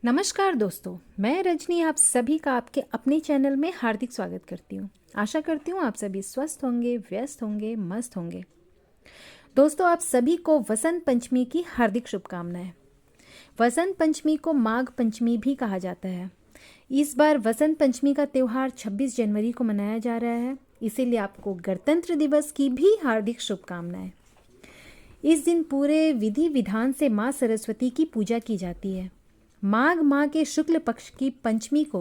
नमस्कार दोस्तों, मैं रजनी आप सभी का आपके अपने चैनल में हार्दिक स्वागत करती हूँ। आशा करती हूँ आप सभी स्वस्थ होंगे, व्यस्त होंगे, मस्त होंगे। दोस्तों, आप सभी को वसंत पंचमी की हार्दिक शुभकामनाएं। वसंत पंचमी को माघ पंचमी भी कहा जाता है। इस बार वसंत पंचमी का त्यौहार 26 जनवरी को मनाया जा रहा है, इसीलिए आपको गणतंत्र दिवस की भी हार्दिक शुभकामनाएं। इस दिन पूरे विधि विधान से माँ सरस्वती की पूजा की जाती है। माघ माह के शुक्ल पक्ष की पंचमी को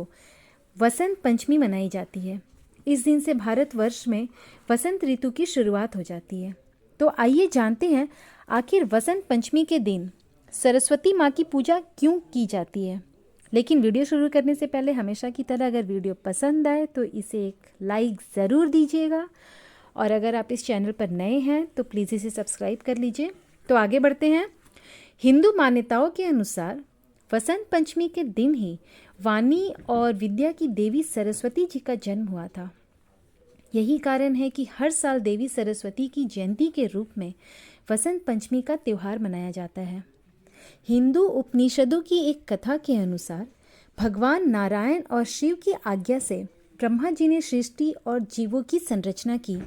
वसंत पंचमी मनाई जाती है। इस दिन से भारतवर्ष में वसंत ऋतु की शुरुआत हो जाती है। तो आइए जानते हैं आखिर वसंत पंचमी के दिन सरस्वती माँ की पूजा क्यों की जाती है। लेकिन वीडियो शुरू करने से पहले हमेशा की तरह अगर वीडियो पसंद आए तो इसे एक लाइक ज़रूर दीजिएगा, और अगर आप इस चैनल पर नए हैं तो प्लीज़ इसे सब्सक्राइब कर लीजिए। तो आगे बढ़ते हैं। हिंदू मान्यताओं के अनुसार वसंत पंचमी के दिन ही वाणी और विद्या की देवी सरस्वती जी का जन्म हुआ था। यही कारण है कि हर साल देवी सरस्वती की जयंती के रूप में वसंत पंचमी का त्यौहार मनाया जाता है। हिंदू उपनिषदों की एक कथा के अनुसार भगवान नारायण और शिव की आज्ञा से ब्रह्मा जी ने सृष्टि और जीवों की संरचना की।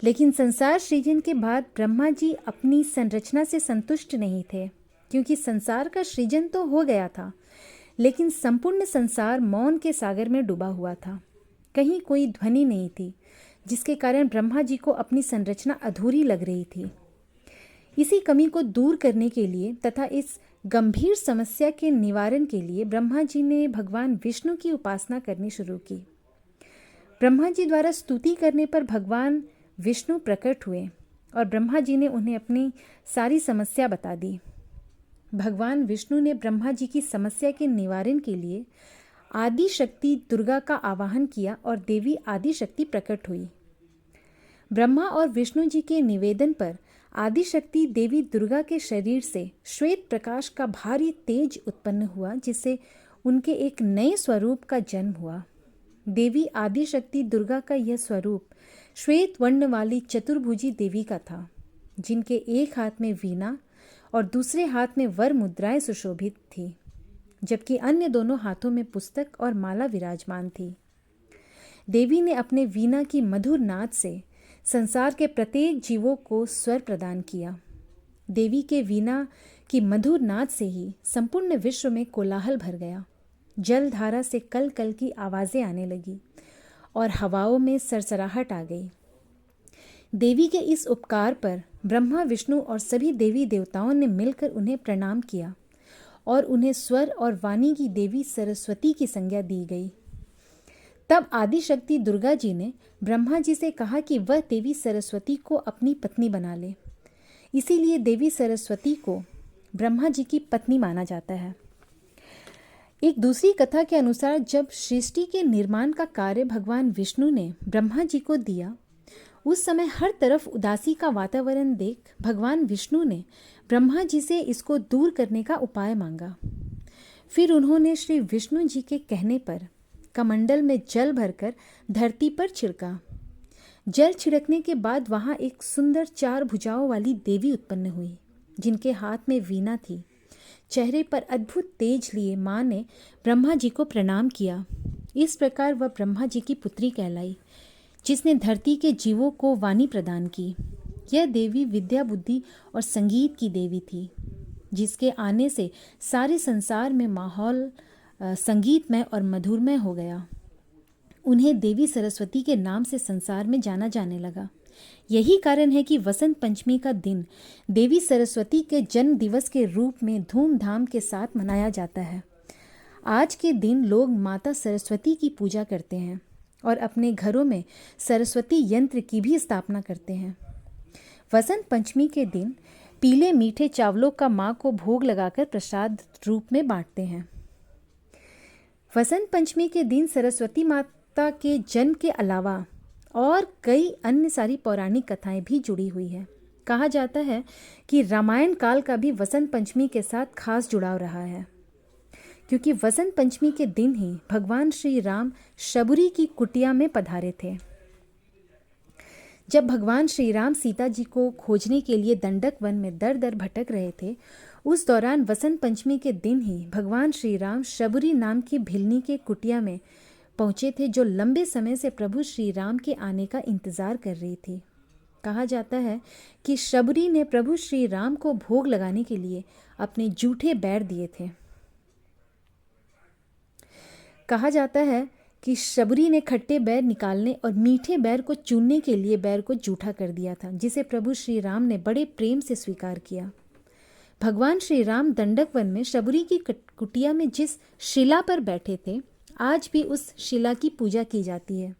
लेकिन संसार सृजन के बाद ब्रह्मा जी अपनी संरचना से संतुष्ट नहीं थे, क्योंकि संसार का सृजन तो हो गया था, लेकिन संपूर्ण संसार मौन के सागर में डूबा हुआ था। कहीं कोई ध्वनि नहीं थी, जिसके कारण ब्रह्मा जी को अपनी संरचना अधूरी लग रही थी। इसी कमी को दूर करने के लिए तथा इस गंभीर समस्या के निवारण के लिए ब्रह्मा जी ने भगवान विष्णु की उपासना करनी शुरू की। ब्रह्मा जी द्वारा स्तुति करने पर भगवान विष्णु प्रकट हुए और ब्रह्मा जी ने उन्हें अपनी सारी समस्या बता दी। भगवान विष्णु ने ब्रह्मा जी की समस्या के निवारण के लिए आदि शक्ति दुर्गा का आवाहन किया और देवी आदि शक्ति प्रकट हुई। ब्रह्मा और विष्णु जी के निवेदन पर आदि शक्ति देवी दुर्गा के शरीर से श्वेत प्रकाश का भारी तेज उत्पन्न हुआ, जिससे उनके एक नए स्वरूप का जन्म हुआ। देवी आदि शक्ति दुर्गा का यह स्वरूप श्वेत वर्ण वाली चतुर्भुजी देवी का था, जिनके एक हाथ में वीणा और दूसरे हाथ में वर मुद्राएं सुशोभित थी, जबकि अन्य दोनों हाथों में पुस्तक और माला विराजमान थी। देवी ने अपने वीणा की मधुर नाद से संसार के प्रत्येक जीवों को स्वर प्रदान किया। देवी के वीणा की मधुर नाद से ही संपूर्ण विश्व में कोलाहल भर गया। जल धारा से कल कल की आवाज़ें आने लगी और हवाओं में सरसराहट आ गई। देवी के इस उपकार पर ब्रह्मा विष्णु और सभी देवी देवताओं ने मिलकर उन्हें प्रणाम किया और उन्हें स्वर और वाणी की देवी सरस्वती की संज्ञा दी गई। तब आदि शक्ति दुर्गा जी ने ब्रह्मा जी से कहा कि वह देवी सरस्वती को अपनी पत्नी बना ले। इसीलिए देवी सरस्वती को ब्रह्मा जी की पत्नी माना जाता है। एक दूसरी कथा के अनुसार जब सृष्टि के निर्माण का कार्य भगवान विष्णु ने ब्रह्मा जी को दिया, उस समय हर तरफ उदासी का वातावरण देख भगवान विष्णु ने ब्रह्मा जी से इसको दूर करने का उपाय मांगा। फिर उन्होंने श्री विष्णु जी के कहने पर कमंडल में जल भरकर धरती पर छिड़का। जल छिड़कने के बाद वहाँ एक सुंदर 4 भुजाओं वाली देवी उत्पन्न हुई, जिनके हाथ में वीणा थी। चेहरे पर अद्भुत तेज लिए माँ ने ब्रह्मा जी को प्रणाम किया। इस प्रकार वह ब्रह्मा जी की पुत्री कहलाई, जिसने धरती के जीवों को वाणी प्रदान की। यह देवी विद्या बुद्धि और संगीत की देवी थी, जिसके आने से सारे संसार में माहौल संगीतमय और मधुरमय हो गया। उन्हें देवी सरस्वती के नाम से संसार में जाना जाने लगा। यही कारण है कि वसंत पंचमी का दिन देवी सरस्वती के जन्म दिवस के रूप में धूमधाम के साथ मनाया जाता है। आज के दिन लोग माता सरस्वती की पूजा करते हैं और अपने घरों में सरस्वती यंत्र की भी स्थापना करते हैं। वसंत पंचमी के दिन पीले मीठे चावलों का माँ को भोग लगाकर प्रसाद रूप में बांटते हैं। वसंत पंचमी के दिन सरस्वती माता के जन्म के अलावा और कई अन्य सारी पौराणिक कथाएं भी जुड़ी हुई है। कहा जाता है कि रामायण काल का भी वसंत पंचमी के साथ खास जुड़ाव रहा है, क्योंकि वसंत पंचमी के दिन ही भगवान श्री राम शबरी की कुटिया में पधारे थे। जब भगवान श्री राम सीता जी को खोजने के लिए दंडक वन में दर दर भटक रहे थे, उस दौरान वसंत पंचमी के दिन ही भगवान श्री राम शबरी नाम की भिलनी के कुटिया में पहुंचे थे, जो लंबे समय से प्रभु श्री राम के आने का इंतजार कर रही थी। कहा जाता है कि शबरी ने प्रभु श्री राम को भोग लगाने के लिए अपने जूठे बैर दिए थे। कहा जाता है कि शबरी ने खट्टे बैर निकालने और मीठे बैर को चुनने के लिए बैर को जूठा कर दिया था, जिसे प्रभु श्री राम ने बड़े प्रेम से स्वीकार किया। भगवान श्री राम दंडक वन में शबरी की कुटिया में जिस शिला पर बैठे थे, आज भी उस शिला की पूजा की जाती है।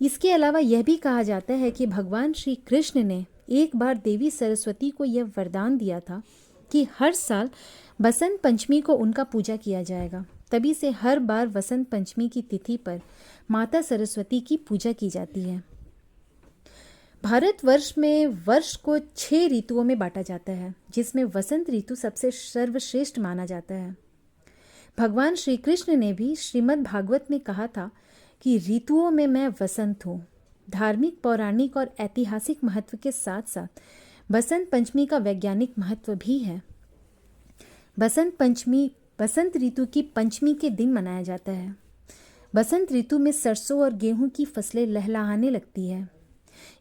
इसके अलावा यह भी कहा जाता है कि भगवान श्री कृष्ण ने एक बार देवी सरस्वती को यह वरदान दिया था कि हर साल बसंत पंचमी को उनका पूजा किया जाएगा। तभी से हर बार वसंत पंचमी की तिथि पर माता सरस्वती की पूजा की जाती है। भारतवर्ष में वर्ष को 6 ऋतुओं में बांटा जाता है, जिसमें वसंत ऋतु सबसे सर्वश्रेष्ठ माना जाता है। भगवान श्री कृष्ण ने भी श्रीमद् भागवत में कहा था कि ऋतुओं में मैं वसंत हूँ। धार्मिक, पौराणिक और ऐतिहासिक महत्व के साथ साथ बसंत पंचमी का वैज्ञानिक महत्व भी है। बसंत पंचमी बसंत ऋतु की पंचमी के दिन मनाया जाता है। बसंत ऋतु में सरसों और गेहूं की फसलें लहलहाने लगती है।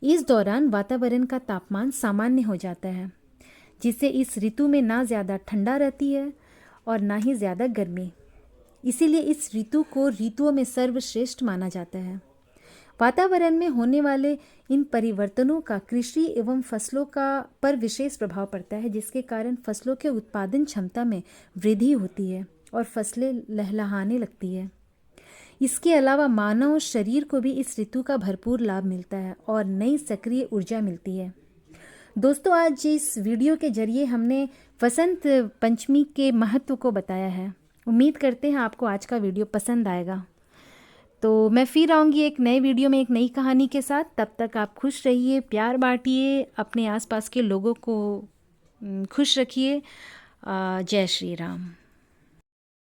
इस दौरान वातावरण का तापमान सामान्य हो जाता है, जिससे इस ऋतु में ना ज़्यादा ठंडा रहती है और ना ही ज़्यादा गर्मी। इसीलिए इस ऋतु को ऋतुओं में सर्वश्रेष्ठ माना जाता है। वातावरण में होने वाले इन परिवर्तनों का कृषि एवं फसलों का पर विशेष प्रभाव पड़ता है, जिसके कारण फसलों के उत्पादन क्षमता में वृद्धि होती है और फसलें लहलहाने लगती है। इसके अलावा मानव शरीर को भी इस ऋतु का भरपूर लाभ मिलता है और नई सक्रिय ऊर्जा मिलती है। दोस्तों, आज इस वीडियो के जरिए हमने वसंत पंचमी के महत्व को बताया है। उम्मीद करते हैं आपको आज का वीडियो पसंद आएगा। तो मैं फिर आऊँगी एक नए वीडियो में एक नई कहानी के साथ। तब तक आप खुश रहिए, प्यार बांटिए, अपने आसपास के लोगों को खुश रखिए। जय श्री राम।